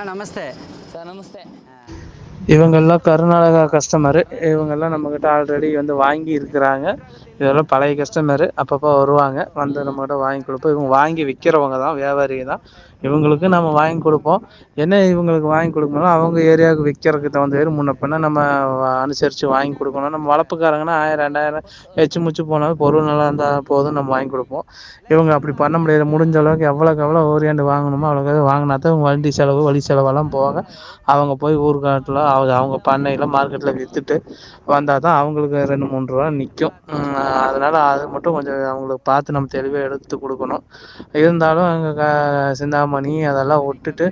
நமஸ்தே sir நமஸ்தே. இவங்கெல்லாம் Karnataka customer. இவங்கெல்லாம் நம்மக்கிட்ட ஆல்ரெடி வந்து வாங்கி இருக்கிறாங்க. இதெல்லாம் பழைய கஸ்டமரு. அப்பப்போ வருவாங்க. வந்து நம்மகிட்ட வாங்கி கொடுப்போம். இவங்க வாங்கி விற்கிறவங்க தான், வியாபாரிங்க தான். இவங்களுக்கு நம்ம வாங்கி கொடுப்போம். என்ன இவங்களுக்கு வாங்கி கொடுக்கணும், அவங்க ஏரியாவுக்கு விற்கிறதுக்கு தகுந்த மாரி முன்ன பின்ன நம்ம அனுசரித்து வாங்கி கொடுக்கணும். நம்ம வளர்ப்புக்காரங்கன்னா 1000 2000 எச்சு முச்சு போனாலும் பொருள் நல்லா இருந்தால் போதும், நம்ம வாங்கி கொடுப்போம். இவங்க அப்படி பண்ண முடியாது. முடிஞ்ச அளவுக்கு எவ்வளோக்கு எவ்வளோ ஓரியாண்டு வாங்கணுமோ அவ்வளோக்கு வாங்கினா தான் வண்டி செலவு வழி செலவெல்லாம் போக அவங்க போய் ஊர்காட்டில் அவங்க பண்ணையில் மார்க்கெட்டில் விற்றுட்டு வந்தால் தான் அவங்களுக்கு 2 3 ரூபா நிற்கும். அதனால் அது மட்டும் கொஞ்சம் அவங்களுக்கு பார்த்து நம்ம தெளிவாக எடுத்து கொடுக்கணும். இருந்தாலும் அங்கே சிந்தாமணி அதெல்லாம் விட்டுட்டு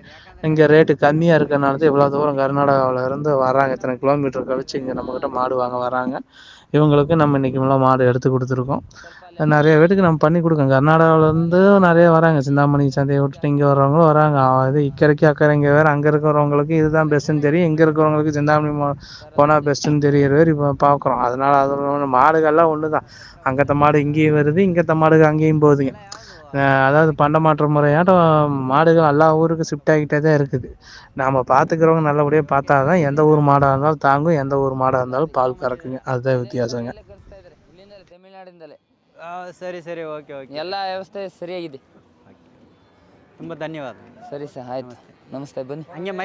இங்கே ரேட்டு கம்மியாக இருக்கிறனால தான் இவ்வளோ தூரம் கர்நாடகாவில் இருந்து வராங்க. இத்தனை கிலோமீட்டர் கழிச்சு இங்கே நம்மக்கிட்ட மாடு வாங்க வராங்க. இவங்களுக்கு நம்ம இன்றைக்கி மாடு எடுத்து கொடுத்துருக்கோம். நிறைய பேத்துக்கு நம்ம பண்ணி கொடுக்கோம். கர்நாடகாவிலேருந்து நிறைய வராங்க. சிந்தாமணி சந்தையை விட்டுட்டு இங்கே வர்றவங்களும் வராங்க. இது இக்கரைக்கு அக்கறை இங்கே வேறு. அங்கே இருக்கிறவங்களுக்கு இதுதான் பெஸ்ட்டுன்னு தெரியும். இங்கே இருக்கிறவங்களுக்கு சிந்தாமணி போனால் பெஸ்ட்டுன்னு தெரியிற வரை இப்போ பார்க்குறோம். அதனால் அது மாடுகள்லாம் ஒன்று தான். அங்கத்த மாடு இங்கேயும் வருது, இங்கத்த மாடுகள் அங்கேயும் போகுதுங்க. அதாவது பண்ட மாற்ற முறையாட்டம் மாடுகள் எல்லா ஊருக்கும் ஷிஃப்ட் ஆகிட்டே தான் இருக்குது. நாம் பார்த்துக்கிறவங்க நல்லபடியாக பார்த்தா தான் எந்த ஊர் மாடாக இருந்தாலும் தாங்கும், எந்த ஊர் மாடாக இருந்தாலும் பால் கறக்குங்க. அதுதான் வித்தியாசங்க. ಕಳಿಸ್ತಾ ಇದ್ದಾರೆ ಇಲ್ಲಿಂದಲೇ, ತಮಿಳ್ನಾಡಿಂದಲೇ. ಸರಿ ಸರಿ, ಓಕೆ ಓಕೆ. ಎಲ್ಲ ವ್ಯವಸ್ಥೆ ಸರಿಯಾಗಿದೆ. ತುಂಬ ಧನ್ಯವಾದ. ಸರಿ ಸರ್, ಆಯ್ತು. ನಮಸ್ತೆ, ಬನ್ನಿ. ಹಂಗೆ ಮೈ